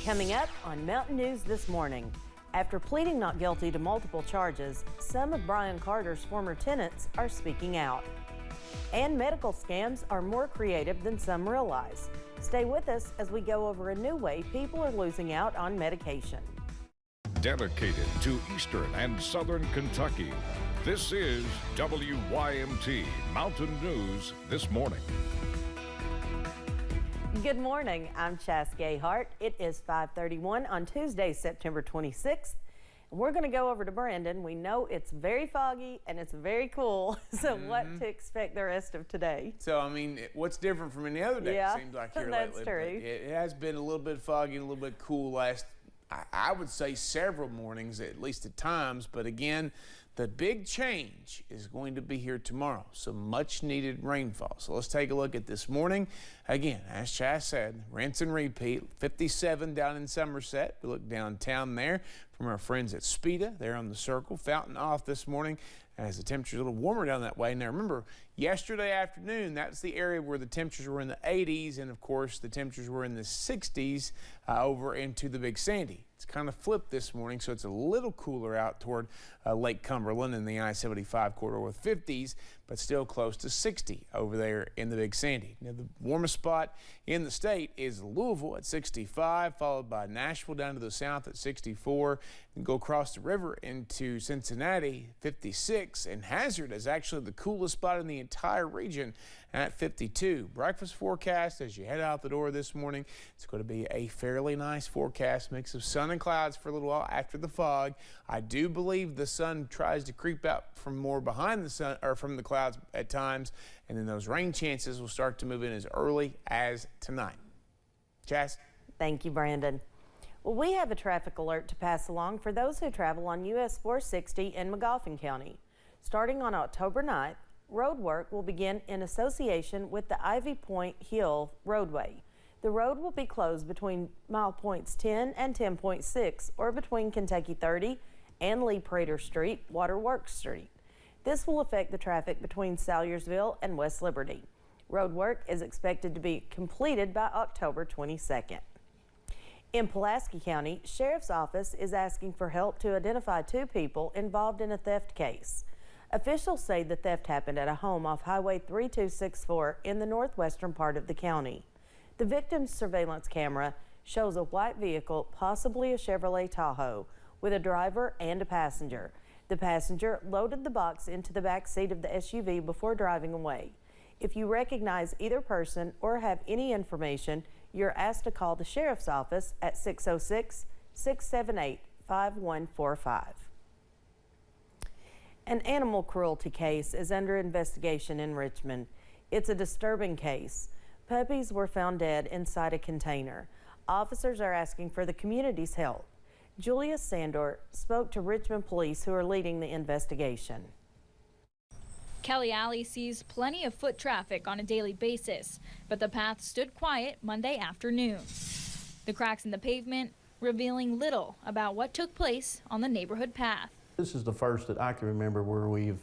Coming up on Mountain News this morning, after pleading not guilty to multiple charges, some of Brian Carter's former tenants are speaking out. And medical scams are more creative than some realize. Stay with us as we go over a new way people are losing out on medication. Dedicated to Eastern and Southern Kentucky, this is WYMT Mountain News This Morning. Good morning, I'm Chas Gayhart. It is 5:31 on Tuesday, September 26th. We're going to go over to Brandon. We know it's very foggy and it's very cool, so what to expect the rest of today? So, I mean, what's different from any other day, Yeah, it seems like here that's lately. true. It has been a little bit foggy and a little bit cool last, I would say, several mornings, at least at times. But again, the big change is going to be here tomorrow. Some much needed rainfall. So let's take a look at this morning. Again, as Chas said, rinse and repeat. 57 down in Somerset. We look downtown there from our friends at Speda. They're on the circle. Fountain off this morning as the temperature's a little warmer down that way. Now remember, yesterday afternoon, that's the area where the temperatures were in the 80s, and of course the temperatures were in the 60s over into the Big Sandy. It's kind of flipped this morning, so it's a little cooler out toward Lake Cumberland in the I-75 corridor with 50s, but still close to 60 over there in the Big Sandy. Now, the warmest spot in the state is Louisville at 65, followed by Nashville down to the south at 64, and go across the river into Cincinnati, 56, and Hazard is actually the coolest spot in the entire region at 52. Breakfast forecast as you head out the door this morning, it's going to be a fairly nice forecast, mix of sun and clouds for a little while after the fog. I do believe the sun tries to creep out from more behind the sun or from the clouds at times, and then those rain chances will start to move in as early as tonight. Chas? Thank you, Brandon. Well, we have a traffic alert to pass along for those who travel on US 460 in Magoffin County. Starting on October 9th, road work will begin in association with the Ivy Point Hill roadway. The road will be closed between mile points 10 and 10.6, or between Kentucky 30 and Lee Prater Street, Waterworks Street. This will affect the traffic between Salyersville and West Liberty. Road work is expected to be completed by October 22nd. In Pulaski County, Sheriff's Office is asking for help to identify 2 people involved in a theft case. Officials say the theft happened at a home off Highway 3264 in the northwestern part of the county. The victim's surveillance camera shows a white vehicle, possibly a Chevrolet Tahoe, with a driver and a passenger. The passenger loaded the box into the back seat of the SUV before driving away. If you recognize either person or have any information, you're asked to call the Sheriff's Office at 606-678-5145. An animal cruelty case is under investigation in Richmond. It's a disturbing case. Puppies were found dead inside a container. Officers are asking for the community's help. Julia Sandor spoke to Richmond police who are leading the investigation. Kelly Alley sees plenty of foot traffic on a daily basis, but the path stood quiet Monday afternoon. The cracks in the pavement revealing little about what took place on the neighborhood path. This is the first that I can remember where we've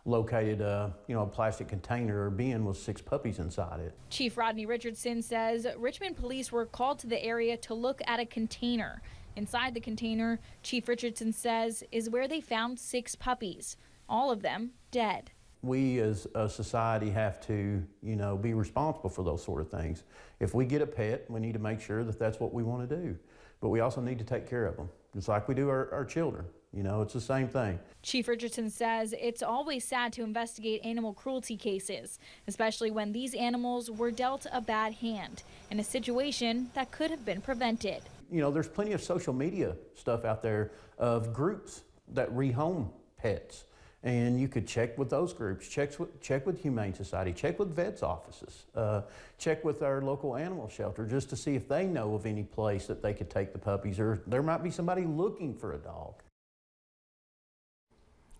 located a plastic container or bin with 6 puppies inside it. Chief Rodney Richardson says Richmond police were called to the area to look at a container. Inside the container, Chief Richardson says, is where they found 6 puppies, all of them dead. We as a society have to, be responsible for those sort of things. If we get a pet, we need to make sure that that's what we want to do. But we also need to take care of them, just like we do our children. It's the same thing. Chief Richardson says it's always sad to investigate animal cruelty cases, especially when these animals were dealt a bad hand in a situation that could have been prevented. There's plenty of social media stuff out there of groups that rehome pets. And you could check with those groups, check with Humane Society, check with vets' offices, check with our local animal shelter just to see if they know of any place that they could take the puppies, or there might be somebody looking for a dog.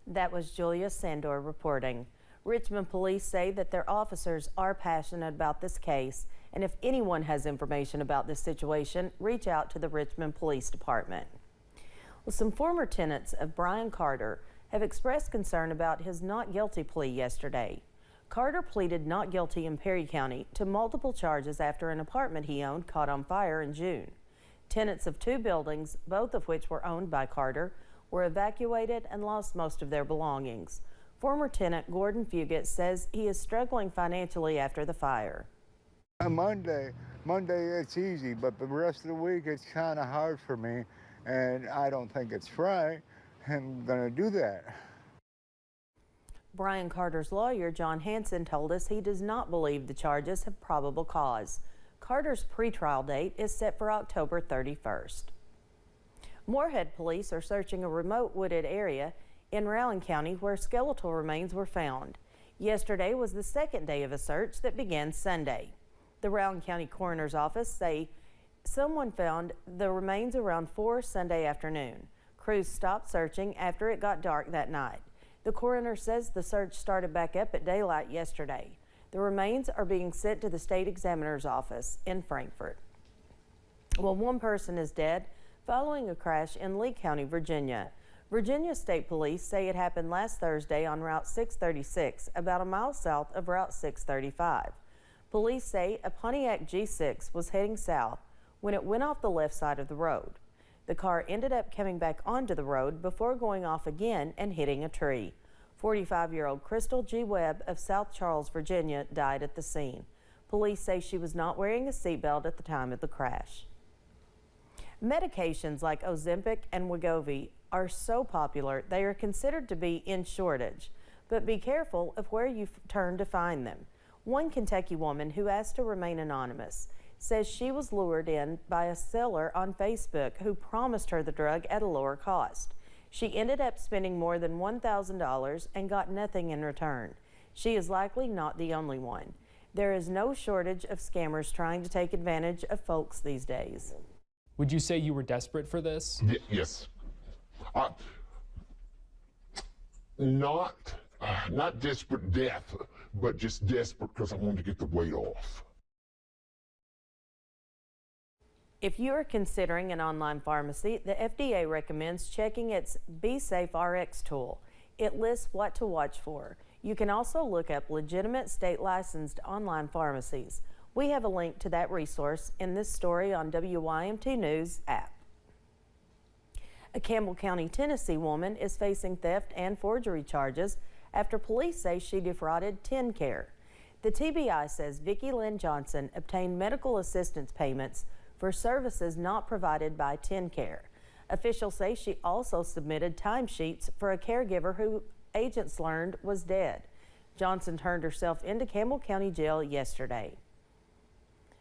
That was Julia Sandor reporting. Richmond police say that their officers are passionate about this case, and if anyone has information about this situation, reach out to the Richmond Police Department. Well, some former tenants of Brian Carter have expressed concern about his not guilty plea yesterday. Carter pleaded not guilty in Perry County to multiple charges after an apartment he owned caught on fire in June. Tenants of 2 buildings, both of which were owned by Carter, were evacuated and lost most of their belongings. Former tenant Gordon Fugit says he is struggling financially after the fire. Monday it's easy, but the rest of the week it's kind of hard for me, and I don't think it's right. I'm going to do that. Brian Carter's lawyer, John Hansen, told us he does not believe the charges have probable cause. Carter's pretrial date is set for October 31st. Moorhead police are searching a remote wooded area in Rowan County where skeletal remains were found. Yesterday was the second day of a search that began Sunday. The Rowan County Coroner's Office say someone found the remains around 4 Sunday afternoon. Crews stopped searching after it got dark that night. The coroner says the search started back up at daylight yesterday. The remains are being sent to the state examiner's office in Frankfort. Well, one person is dead following a crash in Lee County, Virginia. Virginia State Police say it happened last Thursday on Route 636, about a mile south of Route 635. Police say a Pontiac G6 was heading south when it went off the left side of the road. The car ended up coming back onto the road before going off again and hitting a tree. 45-year-old Crystal G. Webb of South Charles, Virginia, died at the scene. Police say she was not wearing a seatbelt at the time of the crash. Medications like Ozempic and Wegovy are so popular they are considered to be in shortage. But be careful of where you turn to find them. One Kentucky woman who asked to remain anonymous says she was lured in by a seller on Facebook who promised her the drug at a lower cost. She ended up spending more than $1,000 and got nothing in return. She is likely not the only one. There is no shortage of scammers trying to take advantage of folks these days. Would you say you were desperate for this? Yes. Not desperate death, but just desperate because I wanted to get the weight off. If you are considering an online pharmacy, the FDA recommends checking its BeSafe RX tool. It lists what to watch for. You can also look up legitimate state licensed online pharmacies. We have a link to that resource in this story on WYMT News app. A Campbell County, Tennessee woman is facing theft and forgery charges after police say she defrauded TennCare. The TBI says Vicki Lynn Johnson obtained medical assistance payments for services not provided by TennCare. Officials say she also submitted timesheets for a caregiver who agents learned was dead. Johnson turned herself into Campbell County Jail yesterday.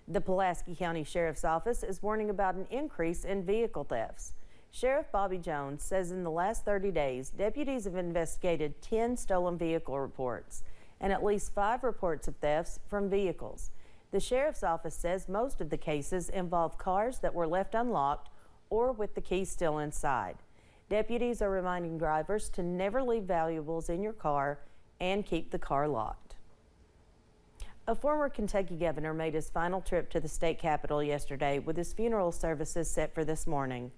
The Pulaski County Sheriff's Office is warning about an increase in vehicle thefts. Sheriff Bobby Jones says in the last 30 days, deputies have investigated 10 stolen vehicle reports and at least 5 reports of thefts from vehicles. The Sheriff's Office says most of the cases involve cars that were left unlocked or with the keys still inside. Deputies are reminding drivers to never leave valuables in your car and keep the car locked. A former Kentucky governor made his final trip to the state capitol yesterday with his funeral services set for this morning.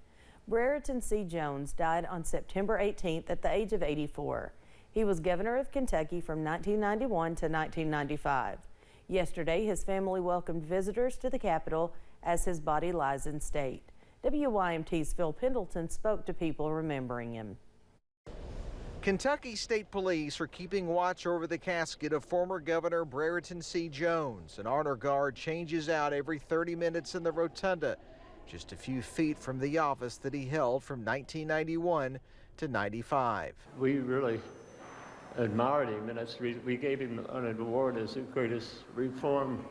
Brereton C. Jones died on September 18th at the age of 84. He was governor of Kentucky from 1991 to 1995. Yesterday, his family welcomed visitors to the Capitol as his body lies in state. WYMT's Phil Pendleton spoke to people remembering him. Kentucky State Police are keeping watch over the casket of former Governor Brereton C. Jones. An honor guard changes out every 30 minutes in the rotunda, just a few feet from the office that he held from 1991 to 95. We really admired him, and that's the reason we gave him an award as the greatest reform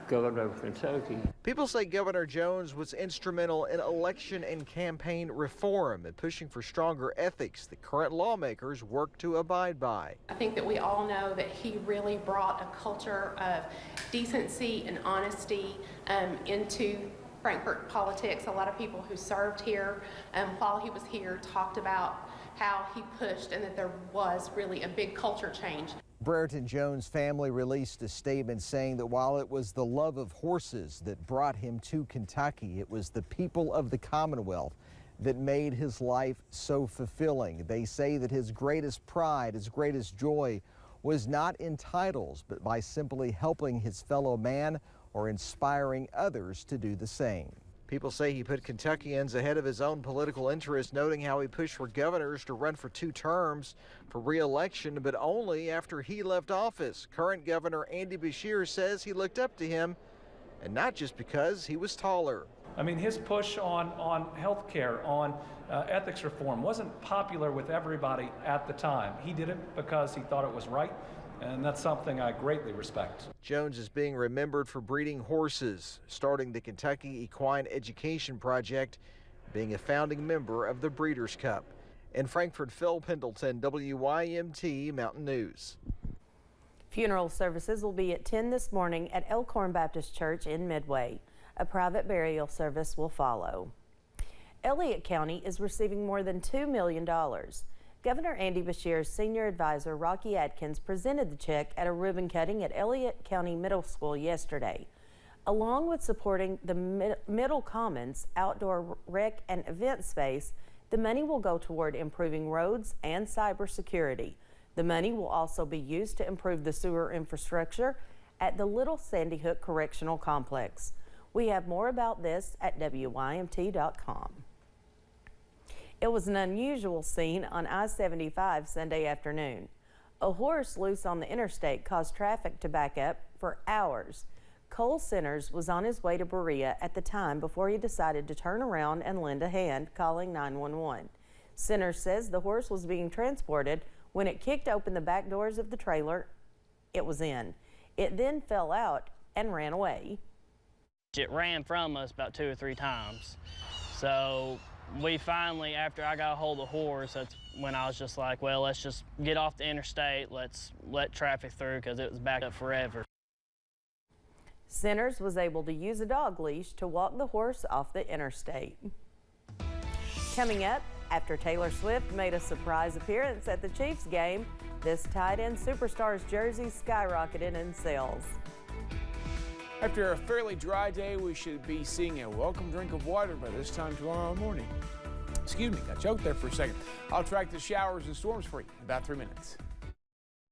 governor of Kentucky. People say Governor Jones was instrumental in election and campaign reform and pushing for stronger ethics that current lawmakers work to abide by. I think that we all know that he really brought a culture of decency and honesty into Frankfort politics. A lot of people who served here while he was here talked about how he pushed and that there was really a big culture change. Brereton Jones' family released a statement saying that while it was the love of horses that brought him to Kentucky, it was the people of the Commonwealth that made his life so fulfilling. They say that his greatest pride, his greatest joy was not in titles, but by simply helping his fellow man or inspiring others to do the same. People say he put Kentuckians ahead of his own political interests, noting how he pushed for governors to run for 2 terms for re-election, but only after he left office. Current Governor Andy Beshear says he looked up to him, and not just because he was taller. I mean, his push on health care, on ethics reform wasn't popular with everybody at the time. He did it because he thought it was right, and that's something I greatly respect. Jones is being remembered for breeding horses, starting the Kentucky Equine Education Project, being a founding member of the Breeders' Cup. In Frankfort, Phil Pendleton, WYMT Mountain News. Funeral services will be at 10 this morning at Elkhorn Baptist Church in Midway. A private burial service will follow. Elliott County is receiving more than $2 million. Governor Andy Beshear's senior advisor, Rocky Atkins, presented the check at a ribbon cutting at Elliott County Middle School yesterday. Along with supporting the Middle Commons outdoor rec and event space, the money will go toward improving roads and cybersecurity. The money will also be used to improve the sewer infrastructure at the Little Sandy Hook Correctional Complex. We have more about this at WYMT.com. It was an unusual scene on I-75 Sunday afternoon. A horse loose on the interstate caused traffic to back up for hours. Cole Centers was on his way to Berea at the time before he decided to turn around and lend a hand, calling 911. Centers says the horse was being transported when it kicked open the back doors of the trailer it was in. It then fell out and ran away. It ran from us about 2 or 3 times. So we finally, after I got a hold of the horse, that's when I was just like, well, let's just get off the interstate. Let's let traffic through because it was backed up forever. Centers was able to use a dog leash to walk the horse off the interstate. Coming up, after Taylor Swift made a surprise appearance at the Chiefs game, this tight end superstar's jersey skyrocketed in sales. After a fairly dry day, we should be seeing a welcome drink of water by this time tomorrow morning. Excuse me, got choked there for a second. I'll track the showers and storms for you in about 3 minutes.